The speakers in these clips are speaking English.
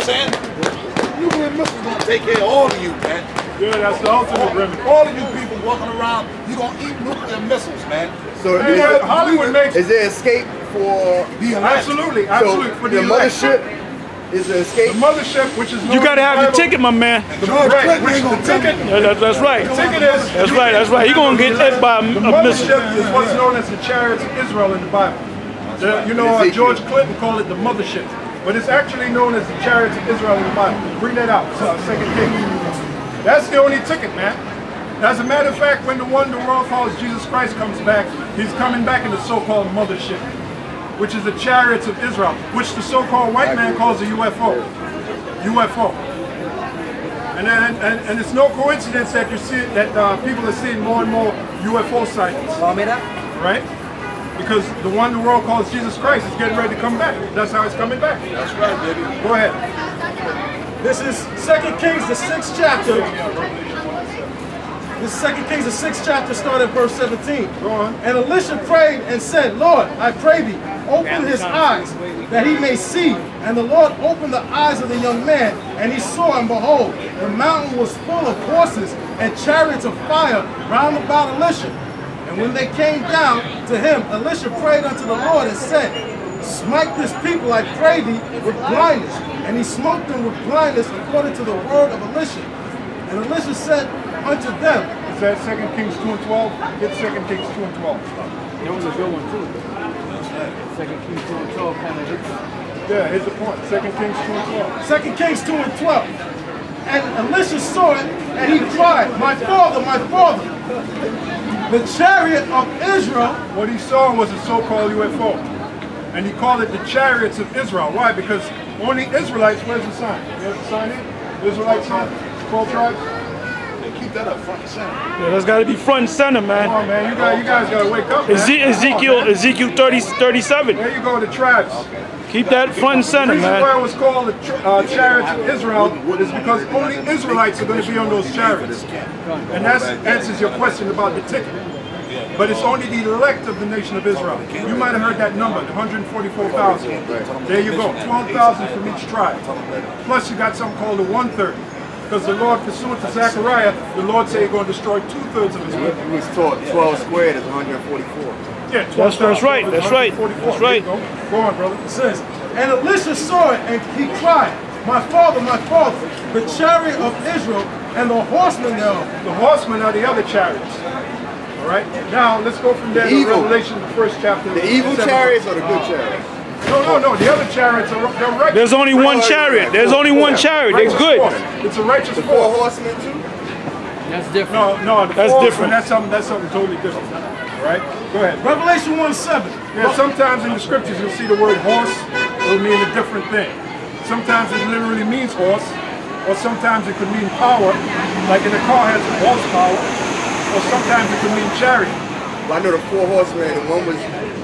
I'm saying? Nuclear missiles gonna take care of all of you, man. Yeah, that's the ultimate remedy. All of you people walking around, you're gonna eat nuclear missiles, man. So Hollywood makes... Is there escape for... Absolutely, absolutely. So for the mothership is an escape? The mothership, which is... You gotta have the ticket, my man. Right, which is the ticket. That's right. The ticket is... That's right. You're gonna get hit by a missile. The mothership is what's known as the chariots of Israel in the Bible. You know, George Clinton called it the mothership. But it's actually known as the chariots of Israel in the Bible. Bring that out, 2 Kings. That's the only ticket, man. As a matter of fact, when the one the world calls Jesus Christ comes back, he's coming back in the so-called mothership, which is the chariots of Israel, which the so-called white man calls a UFO. UFO. And it's no coincidence that you see that people are seeing more and more UFO sightings. Right? Because the one the world calls Jesus Christ is getting ready to come back. That's how he's coming back. That's right, baby. Go ahead. This is 2 Kings, the 6th chapter. This is 2 Kings, the 6th chapter, starting at verse 17. Go on. And Elisha prayed and said, Lord, I pray thee, open his eyes, that he may see. And the Lord opened the eyes of the young man, and he saw, and behold, the mountain was full of horses and chariots of fire round about Elisha. And when they came down to him, Elisha prayed unto the Lord and said, smite this people, I pray thee, with blindness. And he smote them with blindness according to the word of Elisha. And Elisha said unto them, is that 2 Kings 2 and 12? Get 2 Kings 2 and 12. That was a good one too. 2 Kings 2 and 12 kind of hits. Yeah, here's the point. 2 Kings 2 and 12. 2 Kings 2 and 12. And Elisha saw it, and he cried, my father, the chariot of Israel. What he saw was a so-called UFO. And he called it the chariots of Israel. Why? Because only Israelites, where's the sign? You have the sign here? Israelite sign? 12 tribes? Keep that up front and center. Yeah, that's got to be front and center, man. Come on, man. You guys got to wake up, man. Ezekiel 37. There you go, the tribes. Keep that front and center, The reason man. why it was called the chariots of Israel is because only Israelites are going to be on those chariots. And that answers your question about the ticket. But it's only the elect of the nation of Israel. You might have heard that number, 144,000. There you go, 12,000 from each tribe. Plus you got something called the 1/3. Because the Lord, pursuant to Zechariah, the Lord said he's going to destroy 2/3 of his people. He was taught 12 squared is 144. Yeah, that's right. That's right. That's right. Go on, brother. It says, and Elisha saw it, and he cried, my father, the chariot of Israel, and the horsemen thereof. The horsemen are the other chariots. All right. Now let's go from there to Revelation, the 1st chapter. The evil chariots or the good chariots? No. The other chariots are righteous. There's only one chariot. There's only one chariot. They're good. It's a righteous The force. 4 horsemen too? That's different. No, That's different. That's something totally different. All right. Go ahead. Revelation 1:7. Yeah. Sometimes in the scriptures you'll see the word horse. It'll mean a different thing. Sometimes it literally means horse, or sometimes it could mean power, like in a car has horsepower, or sometimes it could mean chariot. Well, I know the 4 horsemen, and one was...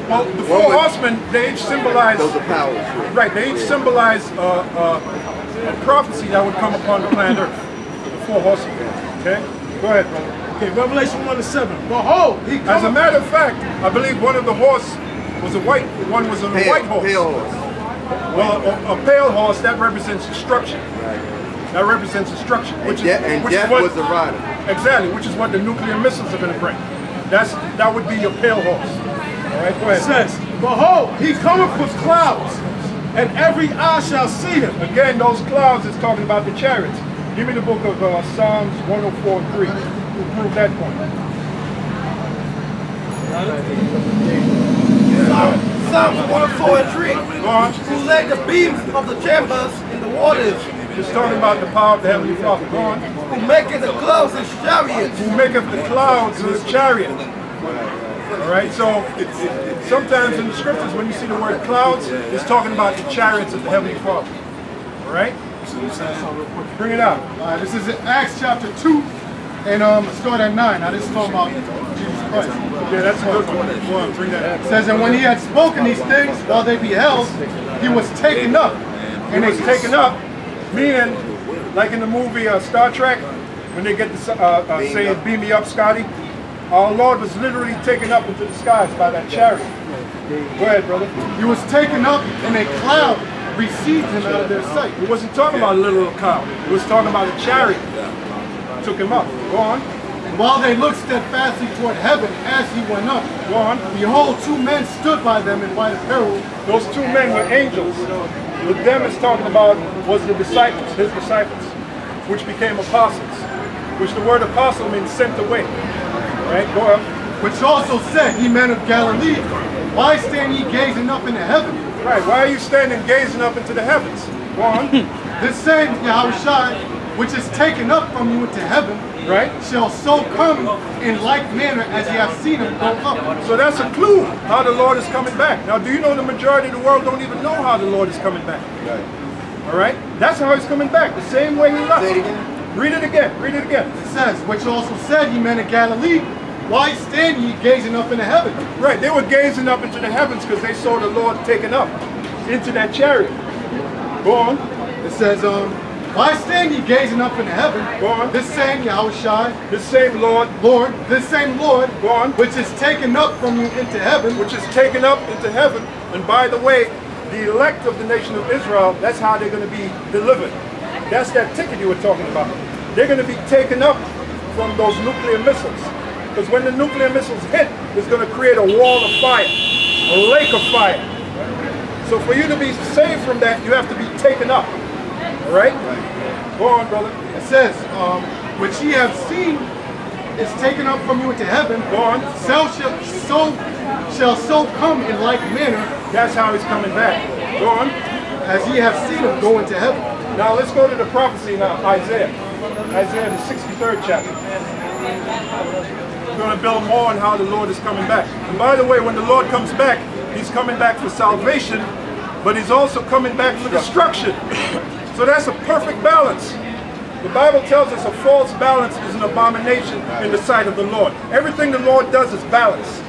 Well, the 4 horsemen, they each symbolize... Those are powers. Right, they each symbolize a prophecy that would come upon the planet Earth. The 4 horsemen. Okay? Go ahead, brother. Okay, Revelation 1:7. Behold, he As a matter of fact, I believe one of the horse was a white, one was a white horse. Pale horse. Well, a pale horse, that represents destruction. That represents destruction. Which Death was the rider. Exactly, which is what the nuclear missiles are going to bring. That would be your pale horse. All right, go ahead. It says, behold, he cometh with clouds, and every eye shall see him. Again, those clouds is talking about the chariots. Give me the book of Psalms 104:3 to prove that point. Psalms 104:3. Go on. Who laid the beams of the chambers in the waters. It's talking about the power of the Heavenly Father. Go on. Who maketh the clouds his chariots. Who maketh the clouds his chariot. All right, so sometimes in the scriptures when you see the word clouds, it's talking about the chariots of the Heavenly Father. All right? Bring it out. All right, this is Acts chapter 2, and start at 9. Now this is talking about Jesus Christ. Yeah, that's a good one. Go on, bring that out. It says, and when he had spoken these things, while they beheld, he was taken up. And it's taken up, meaning, like in the movie Star Trek, when they get the saying, beam me up, Scotty. Our Lord was literally taken up into the skies by that chariot. Go ahead, brother. He was taken up in a cloud received him out of their sight. It wasn't talking about a little cow. It was talking about a chariot. Took him up. Go on. And while they looked steadfastly toward heaven as he went up, Go on. behold, two men stood by them in white apparel. Those two men were angels. With them it's talking about was the disciples, his disciples, which became apostles. Which the word apostle means sent away. Right? Go on. Which also said, ye men of Galilee, why stand ye gazing up into heaven? Right. Why are you standing gazing up into the heavens? Go on. This same Yahushua, which is taken up from you into heaven, Right? shall so come in like manner as ye have seen him go up. So that's a clue how the Lord is coming back. Now, do you know the majority of the world don't even know how the Lord is coming back? Right. All right? That's how he's coming back, the same way he left. Say it again. Read it again. Read it again. It says, which also said, ye men of Galilee, why stand ye gazing up into heaven? Right, they were gazing up into the heavens because they saw the Lord taken up into that chariot. Go on. It says, why stand ye gazing up into heaven? Go on. This same Yahushua, The same Lord, this same Lord, go on, which is taken up from you into heaven, which is taken up into heaven. And by the way, the elect of the nation of Israel, that's how they're going to be delivered. That's that ticket you were talking about. They're going to be taken up from those nuclear missiles. Because when the nuclear missiles hit, it's going to create a wall of fire, a lake of fire. So for you to be saved from that, you have to be taken up. All right? Go on, brother. it says, which ye have seen is taken up from you into heaven, Go on. shall so come in like manner That's how he's coming back. Go on. as ye have seen him go into heaven. Now let's go to the prophecy now, Isaiah. Isaiah, the 63rd chapter. We're going to build more on how the Lord is coming back. And by the way, when the Lord comes back, he's coming back for salvation, but he's also coming back for destruction. So that's a perfect balance. The Bible tells us a false balance is an abomination in the sight of the Lord. Everything the Lord does is balanced.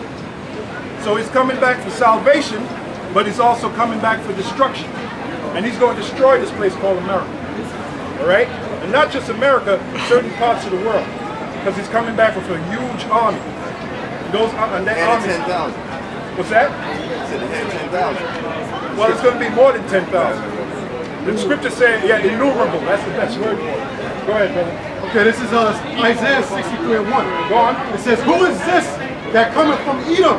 So he's coming back for salvation, but he's also coming back for destruction. And he's going to destroy this place called America. All right? And not just America, certain parts of the world. Because he's coming back with a huge army. Those and that And army. 10,000. What's that? Said it had 10,000. Well, it's going to be more than 10,000. The scripture says, yeah, innumerable. That's the best word for it. Go ahead, brother. Okay, this is Isaiah 63:1. Go on. It says, who is this that cometh from Edom?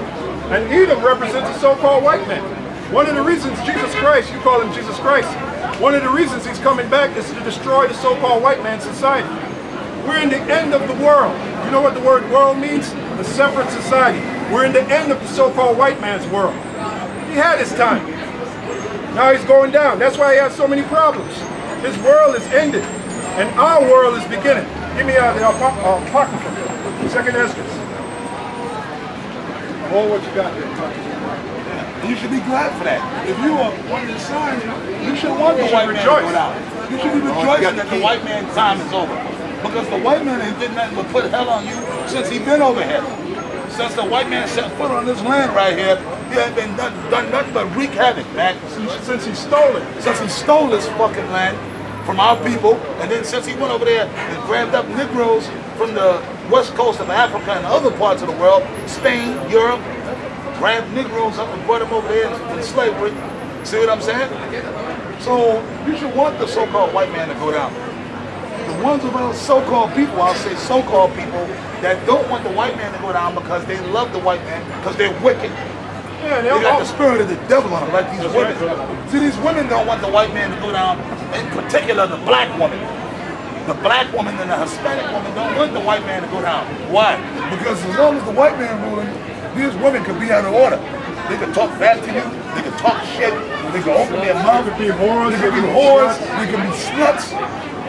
And Edom represents a so-called white man. One of the reasons Jesus Christ, you call him Jesus Christ, one of the reasons he's coming back is to destroy the so-called white man society. We're in the end of the world. You know what the word world means? A separate society. We're in the end of the so-called white man's world. He had his time. Now he's going down. That's why he has so many problems. His world is ended, and our world is beginning. Give me the Apocrypha, Second Esdras. Hold what you got there. You should be glad for that. If you are one of the sons, you should want the white man to rejoice. go out. You should be rejoicing that the white man's time is over. Because the white man ain't did nothing but put hell on you since he been over here. Since the white man set foot on this land right here, he ain't been done nothing but wreak havoc, man. Since he stole it. Since he stole this fucking land from our people, and then since he went over there and grabbed up Negroes from the west coast of Africa and other parts of the world, Spain, Europe, grabbed Negroes up and brought them over there in slavery. See what I'm saying? So you should want the so-called white man to go down. The ones of us so-called people, I'll say so-called people, that don't want the white man to go down because they love the white man because they're wicked. Yeah, They got the spirit of the devil on them, like these women. See, these women don't want the white man to go down, in particular the black woman. The black woman and the Hispanic woman don't want the white man to go down. Why? Because as long as the white man ruling, these women could be out of order. They could talk back to you, they could talk shit, they could open their mouth, They could be whores, they could be whores, they could be sluts.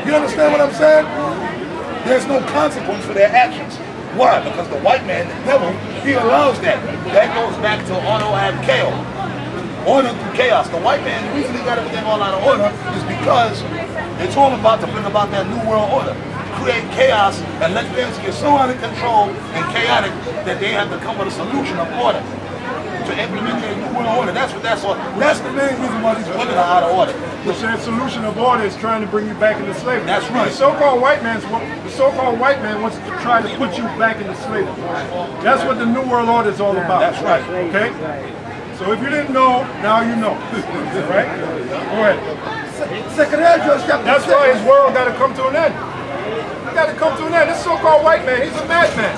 You understand what I'm saying? There's no consequence for their actions. Why? Because the white man, the devil, he allows that. That goes back to order and chaos. Order through chaos. The white man, the reason he got everything all out of order is because it's all about to bring about that new world order. Create chaos and let things get so out of control and chaotic that they have to come with a solution of order to implement their new world order. That's the main reason why these women are out of order. The solution of order is trying to bring you back into slavery. That's right. The so-called white man wants to try to put you back into slavery. That's what the New World Order is all about. That's right. Okay? So if you didn't know, now you know. Right? Go ahead. Second Ezra chapter That's 6. why his world got to come to an end. It got to come to an end. This so-called white man, he's a madman.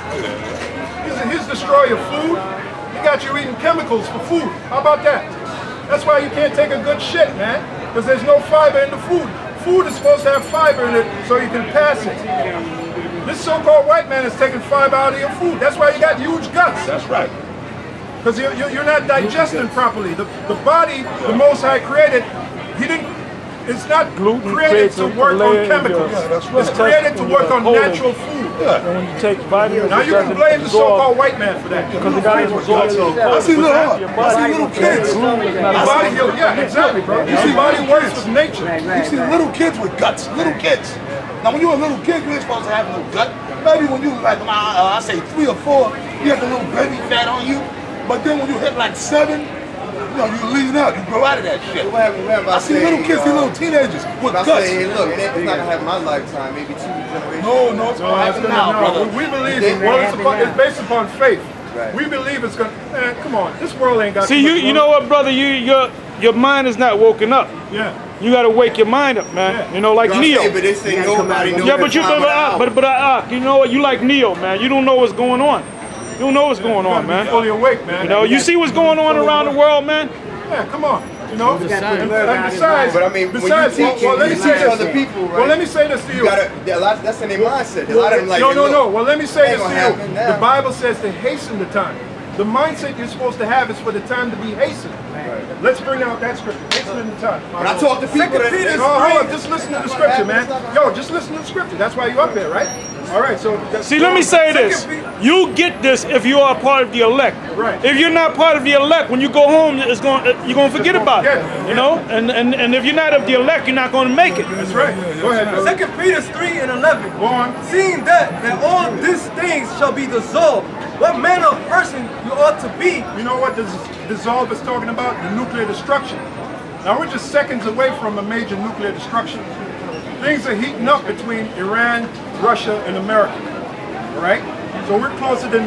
He's destroying food. He got you eating chemicals for food. How about that? That's why you can't take a good shit, man. Because there's no fiber in the food. Food is supposed to have fiber in it so you can pass it. This so-called white man is taking fiber out of your food. That's why you got huge guts. That's right. Because you're not digesting properly. The body, the Most High created, he didn't. It's not created to work on chemicals. It's created to work on natural food. And when you take vitamins, Now you can blame the so-called white man for that. because the guy I see little kids. Yeah, exactly, bro. You see, body works with nature. You see little kids with guts. Little kids. Now when you're a little kid, you ain't supposed to have a little gut. Maybe when you like, I say 3 or 4, you have the little baby fat on you. But then when you hit like 7, you know, you lean out, you grow out of that shit. I see little kids, these little teenagers with guts. Hey, look, it's not gonna happen in my lifetime, maybe 2 generations. No, it's gonna happen now, brother. We believe it's based upon faith. Right. We believe it's gonna. Man, come on, this world ain't got. See, you know what, brother? Your mind is not woken up. Yeah. You gotta wake your mind up, man. Yeah. You know, like Neo. But they say nobody knows. Yeah, but you know what? You like Neo, man. You don't know what's going on. You don't know what's going on, man. Fully awake, man. You know, you see what's going on around the world, man. Yeah, come on. You know, and besides, but I mean, besides, when you teach let me say this. other people, right? Well, let me say this to you. That's in their mindset. A lot of them like, no. Well, let me say this to happen you. now. The Bible says to hasten the time. The mindset you're supposed to have is for the time to be hastened. Right. Let's bring out that scripture. Hasten the time. When I talk to people that... Hold on, just listen to the scripture, man. Yo, just listen to the scripture. That's why you're up there, right? All right, so... See, let me say this. You get this if you are a part of the elect. Right. If you're not part of the elect, when you go home, you're going to forget about it. You know? And if you're not of the elect, you're not going to make it. That's right. Go ahead, brother. 2 Peter 3:11. Go on. Seeing that all these things shall be dissolved, what manner of person you ought to be. You know what this dissolve is talking about? The nuclear destruction. Now we're just seconds away from a major nuclear destruction. Things are heating up between Iran, Russia, and America. All right? So we're closer to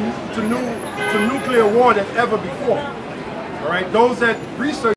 nuclear war than ever before. All right? Those that research